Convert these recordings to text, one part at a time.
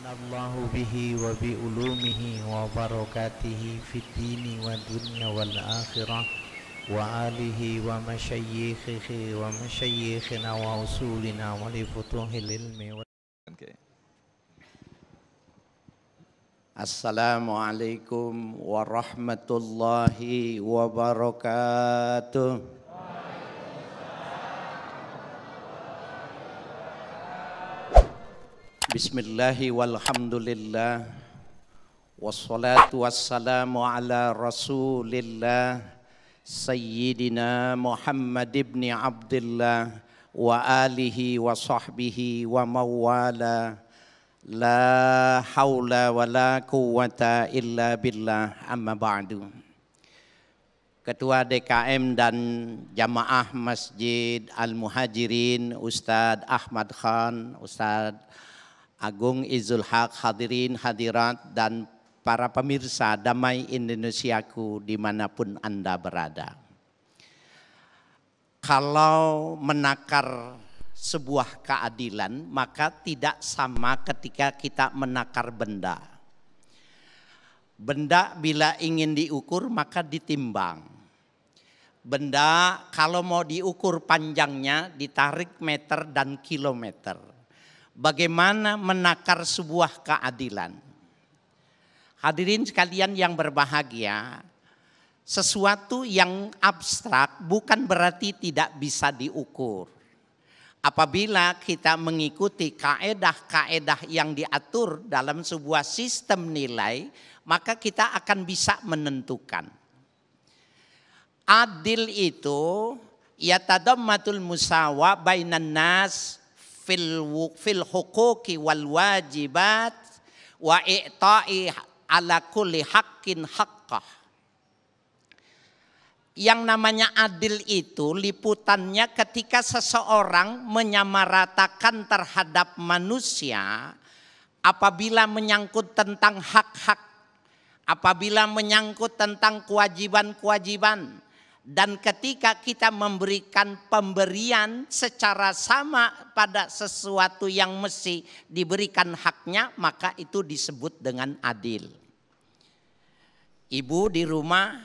الله به وبعلومه وبركاته في الدين والدنيا والآخرة وآله ومشايخه ومشايخنا وأصولنا ولفتوح العلم. Assalamualaikum warahmatullahi wabarakatuh. Bismillahi walhamdulillah wassalatu wassalamu ala rasulillah Sayyidina Muhammad ibn Abdullah wa alihi wa sahbihi wa mawala. La haula wa la quwwata illa billah, amma ba'du. Ketua DKM dan Jamaah Masjid Al-Muhajirin Ustadz Ahmad Khan, Ustadz Agung Izul Haq, hadirin hadirat dan para pemirsa Damai Indonesiaku dimanapun Anda berada. Kalau menakar sebuah keadilan, maka tidak sama ketika kita menakar benda. Benda bila ingin diukur maka ditimbang. Benda kalau mau diukur panjangnya ditarik meter dan kilometer. Bagaimana menakar sebuah keadilan? Hadirin sekalian yang berbahagia, sesuatu yang abstrak bukan berarti tidak bisa diukur. Apabila kita mengikuti kaedah-kaedah yang diatur dalam sebuah sistem nilai, maka kita akan bisa menentukan. Adil itu yatadammatul musawa bainan nas fil huquqi wal wajibat wa i'ta'i ala kulli haqqin haqqah. Yang namanya adil itu liputannya ketika seseorang menyamaratakan terhadap manusia apabila menyangkut tentang hak-hak, apabila menyangkut tentang kewajiban-kewajiban, dan ketika kita memberikan pemberian secara sama pada sesuatu yang mesti diberikan haknya, maka itu disebut dengan adil. Ibu di rumah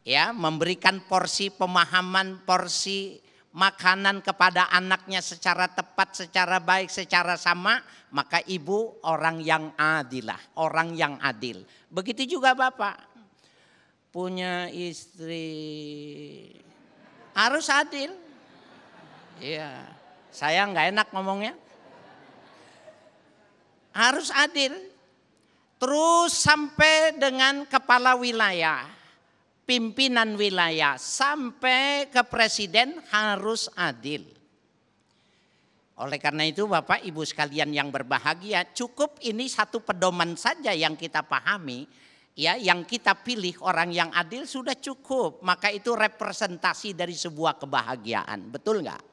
ya memberikan porsi pemahaman, porsi makanan kepada anaknya secara tepat, secara baik, secara sama, maka ibu orang yang adilah, orang yang adil. Begitu juga bapak. Punya istri harus adil. Iya, saya nggak enak ngomongnya. Harus adil. Terus sampai dengan kepala wilayah, pimpinan wilayah, sampai ke presiden harus adil. Oleh karena itu Bapak Ibu sekalian yang berbahagia, cukup ini satu pedoman saja yang kita pahami. Ya, yang kita pilih orang yang adil sudah cukup, maka itu representasi dari sebuah kebahagiaan, betul nggak?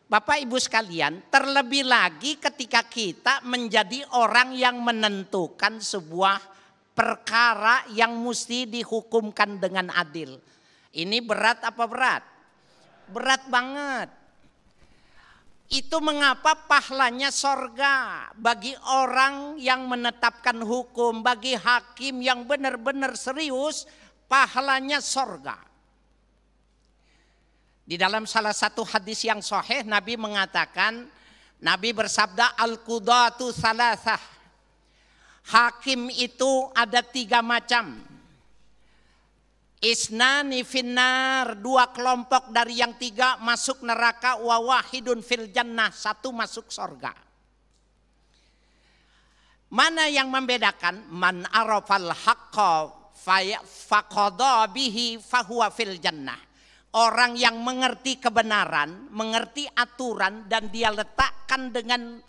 Bapak Ibu sekalian, terlebih lagi ketika kita menjadi orang yang menentukan sebuah perkara yang mesti dihukumkan dengan adil. Ini berat apa berat? Berat banget. Itu mengapa pahalanya sorga bagi orang yang menetapkan hukum, bagi hakim yang benar-benar serius, pahalanya sorga. Di dalam salah satu hadis yang sahih Nabi mengatakan, Nabi bersabda al-qudatu salasah. Hakim itu ada 3 macam. Isnani finnar, 2 kelompok dari yang 3 masuk neraka, wa wahidun fil jannah, 1 masuk sorga. Mana yang membedakan? Man arafal haqqa faqada bihi fahuwa fil jannah. Orang yang mengerti kebenaran, mengerti aturan dan dia letakkan dengan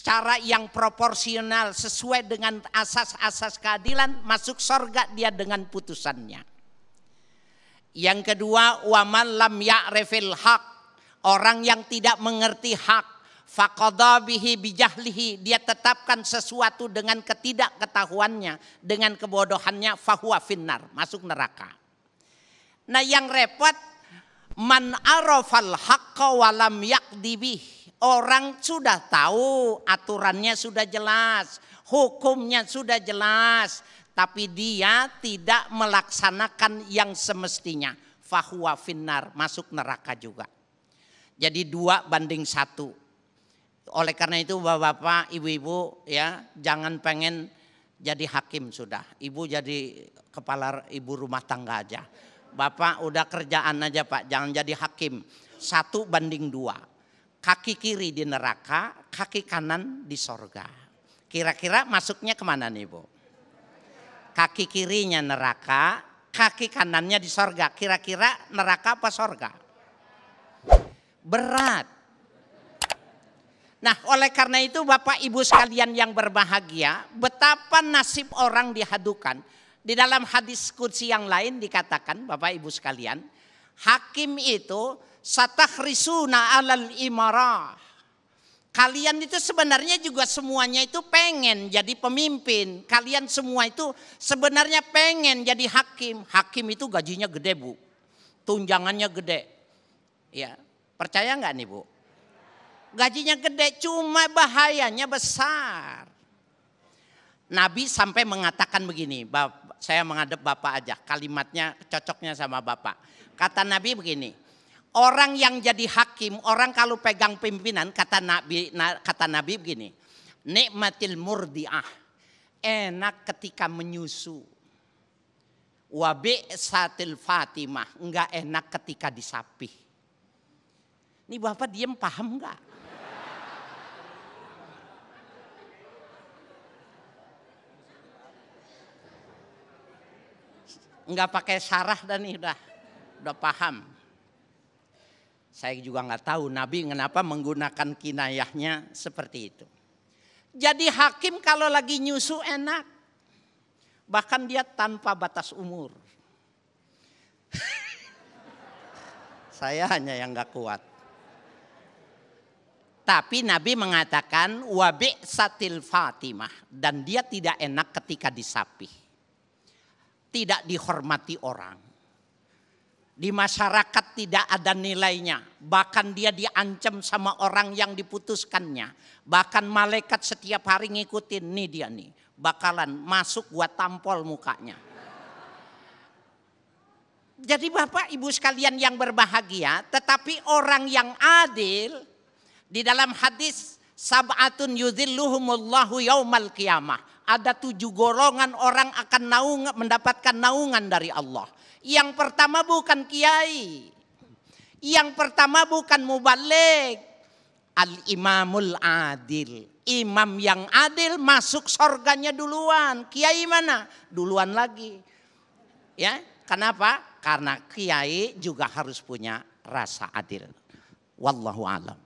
cara yang proporsional sesuai dengan asas-asas keadilan, masuk sorga dia dengan putusannya. Yang kedua, waman lam ya'rifil haq, orang yang tidak mengerti hak, faqadha bihi bijahlihi, dia tetapkan sesuatu dengan ketidakketahuannya, dengan kebodohannya, fahuwa finnar, masuk neraka. Nah yang repot Man arafal haqqa walam yakdibih. Orang sudah tahu aturannya sudah jelas, hukumnya sudah jelas, tapi dia tidak melaksanakan yang semestinya. Fahuwa finnar, masuk neraka juga. Jadi 2:1. Oleh karena itu bapak-bapak, ibu-ibu ya, jangan pengen jadi hakim sudah. Ibu jadi kepala ibu rumah tangga aja. Bapak udah kerjaan aja Pak, jangan jadi hakim. 1:2. Kaki kiri di neraka, kaki kanan di sorga. Kira-kira masuknya kemana nih Bu? Kaki kirinya neraka, kaki kanannya di sorga. Kira-kira neraka apa sorga? Berat. Nah oleh karena itu Bapak Ibu sekalian yang berbahagia, betapa nasib orang dihadukan. Di dalam hadis qudsi yang lain dikatakan Bapak Ibu sekalian, hakim itu satakhrisuna alal imarah. Kalian itu sebenarnya juga semuanya itu pengen jadi pemimpin. Kalian semua itu sebenarnya pengen jadi hakim. Hakim itu gajinya gede Bu, tunjangannya gede. Ya, percaya nggak nih Bu? Gajinya gede, cuma bahayanya besar. Nabi sampai mengatakan begini, saya menghadap Bapak aja, kalimatnya cocoknya sama Bapak. Kata Nabi begini, orang yang jadi hakim, orang kalau pegang pimpinan, kata Nabi begini, nikmatil murdiah, enak ketika menyusu. Wa bi'satil fatimah, enggak enak ketika disapih. Ini Bapak diem paham enggak? Enggak pakai syarah dan ini udah paham. Saya juga nggak tahu Nabi kenapa menggunakan kinayahnya seperti itu. Jadi hakim kalau lagi nyusu enak. Bahkan dia tanpa batas umur. Saya hanya yang nggak kuat. Tapi Nabi mengatakan wabi satil fatimah. Dan dia tidak enak ketika disapih. Tidak dihormati orang. Di masyarakat tidak ada nilainya. Bahkan dia diancam sama orang yang diputuskannya. Bahkan malaikat setiap hari ngikutin, nih dia nih. Bakalan masuk gua tampol mukanya. Jadi Bapak Ibu sekalian yang berbahagia. Tetapi orang yang adil. Di dalam hadis sab'atun yudhilluhumullahu yaumal qiyamah. Ada 7 golongan orang akan mendapatkan naungan dari Allah. Yang pertama bukan kiai. Yang pertama bukan mubalik. Al-imamul adil. Imam yang adil masuk surganya duluan. Kiai mana? Duluan lagi. Ya, kenapa? Karena kiai juga harus punya rasa adil. Wallahu a'lam.